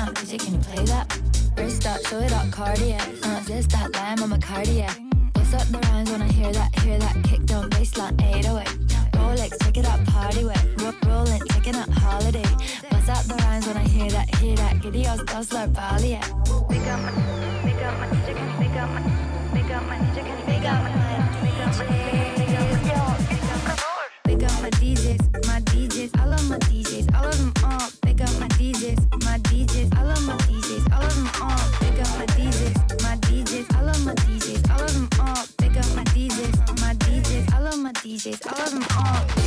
DJ, can you play that? First up, show it up, Cartier. Just that line, I'm a Cartier. Bust up the rhymes when I hear that kick down baseline 808. Rolex, check it out, party with. Rollin', checking out holiday. Bust out the rhymes when I hear that giddy us, like Bali, yeah. Big up my DJ, can you big up my DJ, can you big up my Big up my DJs, I love my DJs, I love them all. Big up my DJs, I love my DJs, I love them all. Big up my DJs, I love my DJs, I love them all. Big up my DJs, I love my DJs, I love them all.